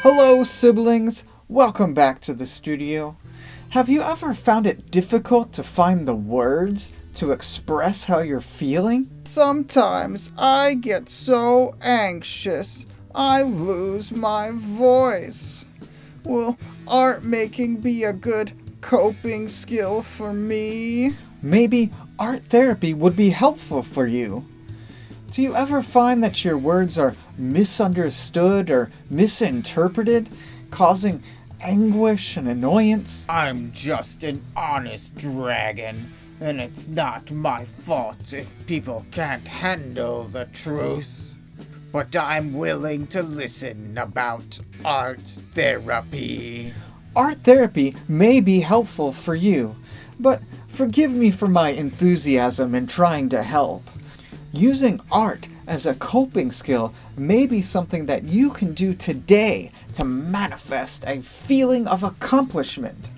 Hello, siblings! Welcome back to the studio. Have you ever found it difficult to find the words to express how you're feeling? Sometimes I get so anxious I lose my voice. Will art making be a good coping skill for me? Maybe art therapy would be helpful for you. Do you ever find that your words are misunderstood or misinterpreted, causing anguish and annoyance? I'm just an honest dragon, and it's not my fault if people can't handle the truth. But I'm willing to listen about art therapy. Art therapy may be helpful for you, but forgive me for my enthusiasm in trying to help. Using art as a coping skill may be something that you can do today to manifest a feeling of accomplishment.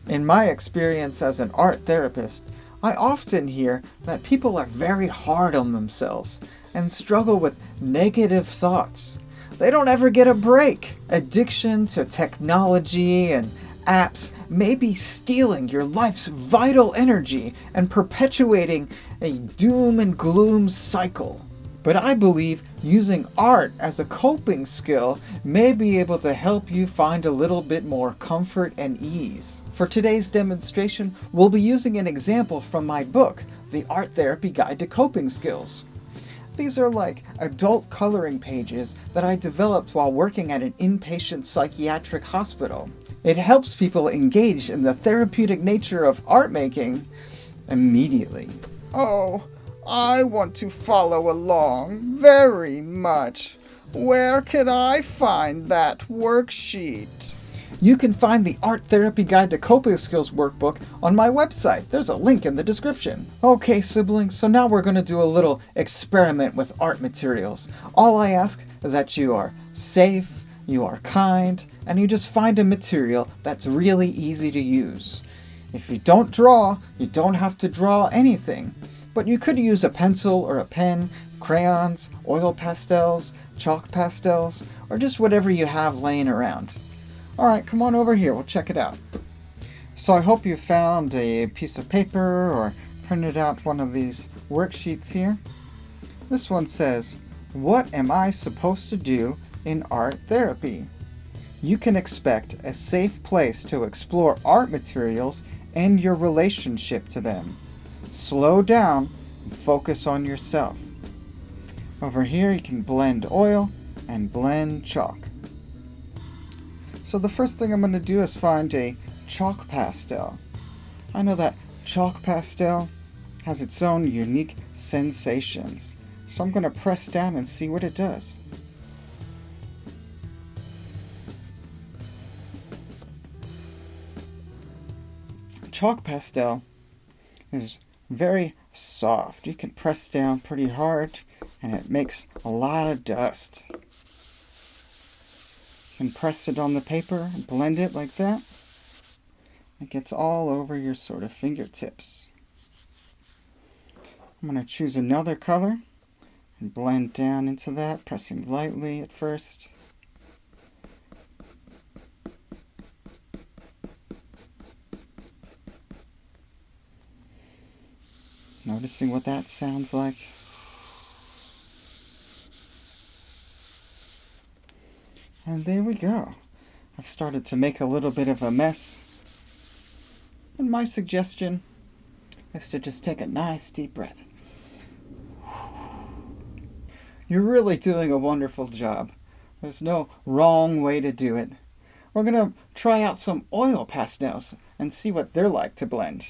In my experience as an art therapist, I often hear that people are very hard on themselves and struggle with negative thoughts. They don't ever get a break. Addiction to technology and apps may be stealing your life's vital energy and perpetuating a doom and gloom cycle. But I believe using art as a coping skill may be able to help you find a little bit more comfort and ease. For today's demonstration, we'll be using an example from my book, The Art Therapy Guide to Coping Skills. These are like adult coloring pages that I developed while working at an inpatient psychiatric hospital. It helps people engage in the therapeutic nature of art making immediately. Oh, I want to follow along very much. Where can I find that worksheet? You can find the Art Therapy Guide to Coping Skills workbook on my website. There's a link in the description. Okay, siblings, so now we're going to do a little experiment with art materials. All I ask is that you are safe, you are kind, and you just find a material that's really easy to use. If you don't draw, you don't have to draw anything. But you could use a pencil or a pen, crayons, oil pastels, chalk pastels, or just whatever you have laying around. Alright, come on over here, we'll check it out. So I hope you found a piece of paper or printed out one of these worksheets here. This one says, "What am I supposed to do in art therapy?" You can expect a safe place to explore art materials and your relationship to them. Slow down and focus on yourself. Over here you can blend oil and blend chalk. So the first thing I'm going to do is find a chalk pastel. I know that chalk pastel has its own unique sensations. So I'm going to press down and see what it does. Chalk pastel is very soft. You can press down pretty hard and it makes a lot of dust. You can press it on the paper and blend it like that. It gets all over your sort of fingertips. I'm going to choose another color and blend down into that, pressing lightly at first. Noticing what that sounds like. And there we go. I've started to make a little bit of a mess. And my suggestion is to just take a nice deep breath. You're really doing a wonderful job. There's no wrong way to do it. We're going to try out some oil pastels and see what they're like to blend.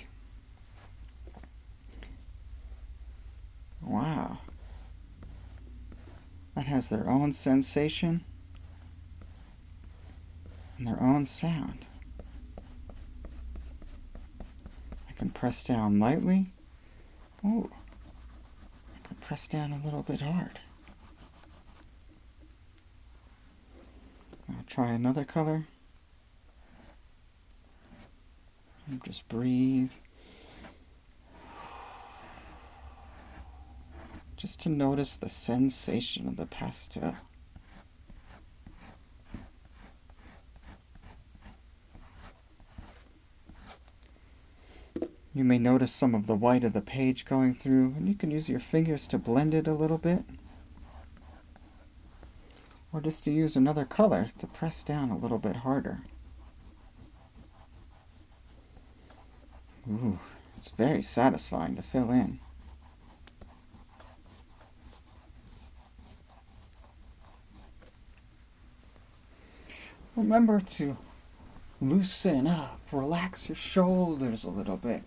Wow. That has their own sensation and their own sound. I can press down lightly. Ooh. I can press down a little bit hard. I'll try another color. And just breathe. Just to notice the sensation of the pastel. You may notice some of the white of the page going through, and you can use your fingers to blend it a little bit. Or just to use another color to press down a little bit harder. Ooh, it's very satisfying to fill in. Remember to loosen up, relax your shoulders a little bit.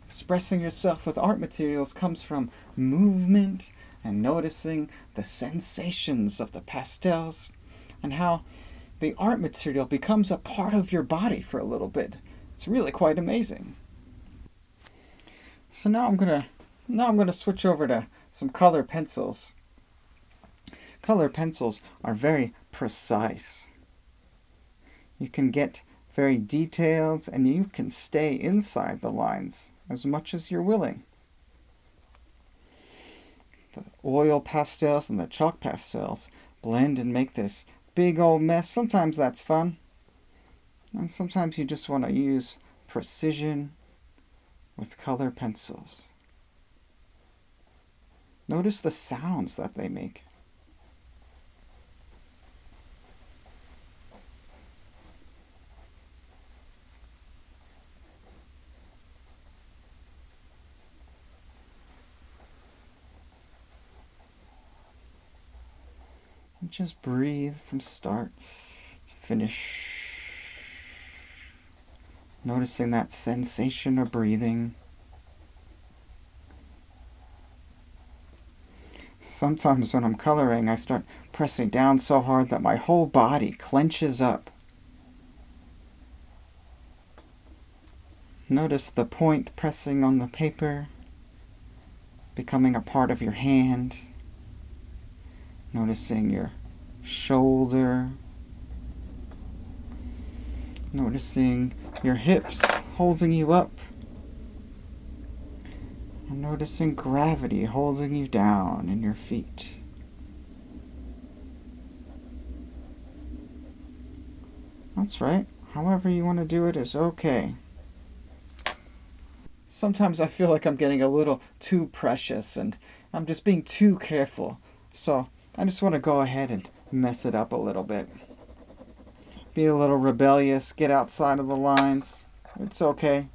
Expressing yourself with art materials comes from movement and noticing the sensations of the pastels and how the art material becomes a part of your body for a little bit. It's really quite amazing. So now I'm gonna switch over to some color pencils. Color pencils are very precise. You can get very detailed and you can stay inside the lines as much as you're willing. The oil pastels and the chalk pastels blend and make this big old mess. Sometimes that's fun. And sometimes you just want to use precision with color pencils. Notice the sounds that they make. And just breathe from start to finish. Noticing that sensation of breathing. Sometimes when I'm coloring, I start pressing down so hard that my whole body clenches up. Notice the point pressing on the paper, becoming a part of your hand. Noticing your shoulder. Noticing your hips holding you up. And noticing gravity holding you down in your feet. That's right. However you want to do it is okay. Sometimes I feel like I'm getting a little too precious and I'm just being too careful. So I just want to go ahead and mess it up a little bit. Be a little rebellious, get outside of the lines. It's okay.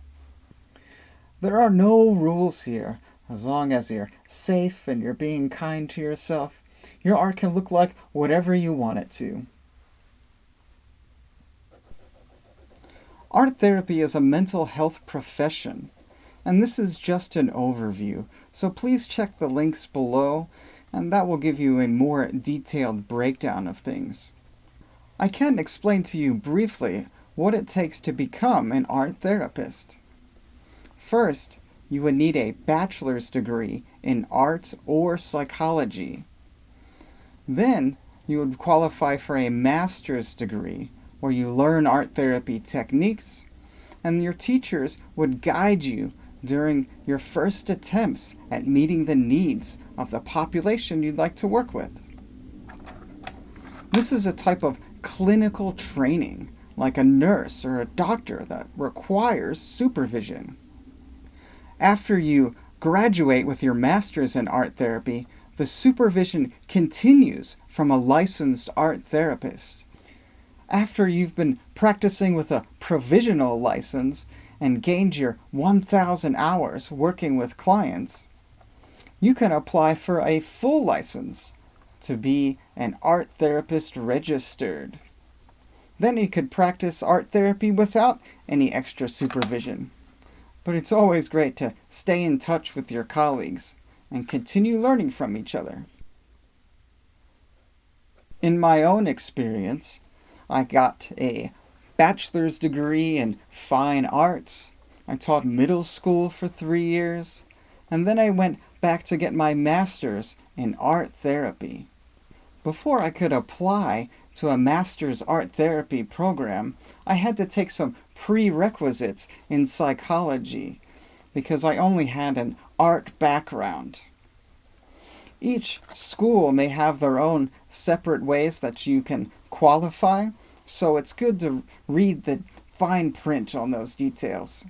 There are no rules here. As long as you're safe and you're being kind to yourself, your art can look like whatever you want it to. Art therapy is a mental health profession, and this is just an overview, so please check the links below, and that will give you a more detailed breakdown of things. I can explain to you briefly what it takes to become an art therapist. First, you would need a bachelor's degree in art or psychology. Then, you would qualify for a master's degree, where you learn art therapy techniques, and your teachers would guide you during your first attempts at meeting the needs of the population you'd like to work with. This is a type of clinical training, like a nurse or a doctor, that requires supervision. After you graduate with your master's in art therapy, the supervision continues from a licensed art therapist. After you've been practicing with a provisional license and gained your 1,000 hours working with clients, you can apply for a full license to be an art therapist registered. Then you could practice art therapy without any extra supervision. But it's always great to stay in touch with your colleagues and continue learning from each other. In my own experience, I got a bachelor's degree in fine arts. I taught middle school for 3 years, and then I went back to get my master's in art therapy. Before I could apply to a master's art therapy program, I had to take some prerequisites in psychology because I only had an art background. Each school may have their own separate ways that you can qualify. So it's good to read the fine print on those details.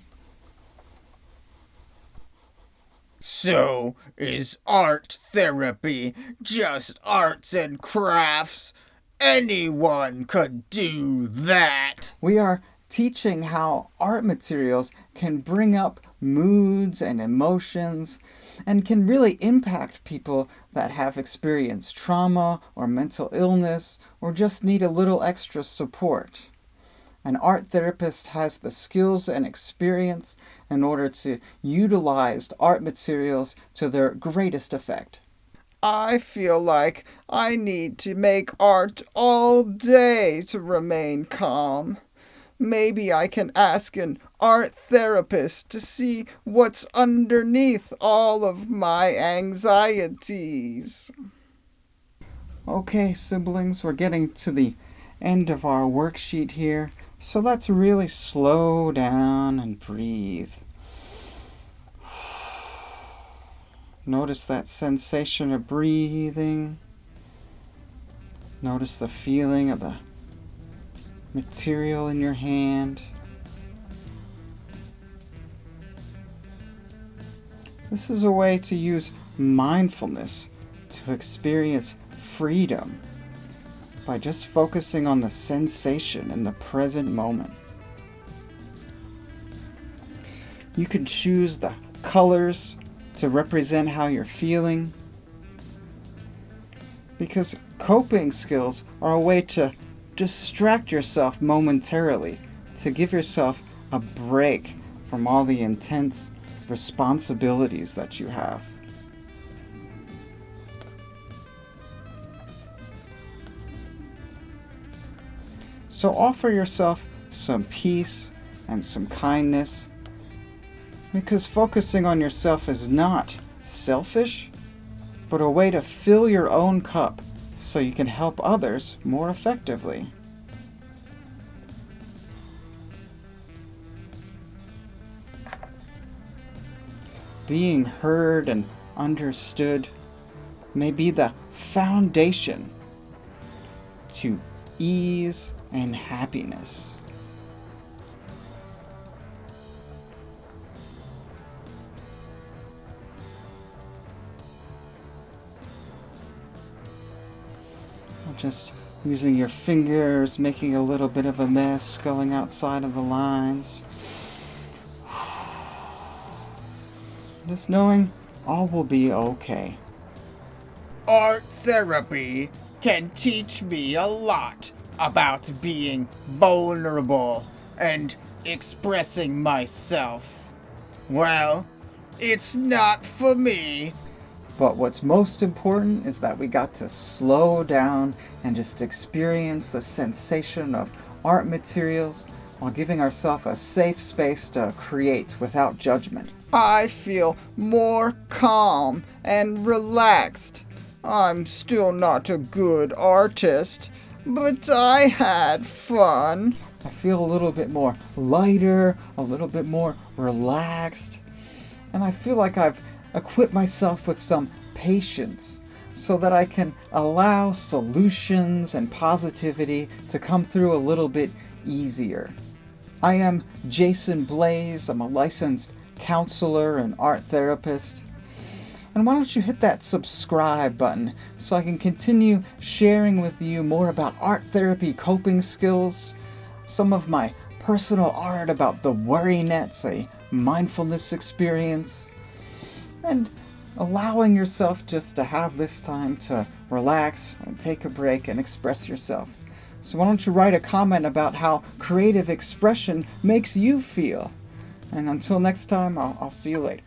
So, is art therapy just arts and crafts? Anyone could do that. We are teaching how art materials can bring up moods and emotions and can really impact people that have experienced trauma or mental illness or just need a little extra support. An art therapist has the skills and experience in order to utilize art materials to their greatest effect. I feel like I need to make art all day to remain calm. Maybe I can ask an art therapist to see what's underneath all of my anxieties. Okay, siblings, we're getting to the end of our worksheet here, so let's really slow down and breathe. Notice that sensation of breathing. Notice the feeling of the material in your hand. This is a way to use mindfulness to experience freedom by just focusing on the sensation in the present moment. You can choose the colors to represent how you're feeling, because coping skills are a way to distract yourself momentarily, to give yourself a break from all the intense responsibilities that you have. So offer yourself some peace and some kindness, because focusing on yourself is not selfish, but a way to fill your own cup so you can help others more effectively. Being heard and understood may be the foundation to ease and happiness. Just using your fingers, making a little bit of a mess, going outside of the lines. Just knowing all will be okay. Art therapy can teach me a lot about being vulnerable and expressing myself. Well, it's not for me. But what's most important is that we got to slow down and just experience the sensation of art materials while giving ourselves a safe space to create without judgment. I feel more calm and relaxed. I'm still not a good artist, but I had fun. I feel a little bit more lighter, a little bit more relaxed, and I feel like I've equip myself with some patience so that I can allow solutions and positivity to come through a little bit easier. I am Jason Blaze. I'm a licensed counselor and art therapist. And why don't you hit that subscribe button so I can continue sharing with you more about art therapy coping skills, some of my personal art about the worry nets, a mindfulness experience, and allowing yourself just to have this time to relax and take a break and express yourself. So why don't you write a comment about how creative expression makes you feel? And until next time, I'll see you later.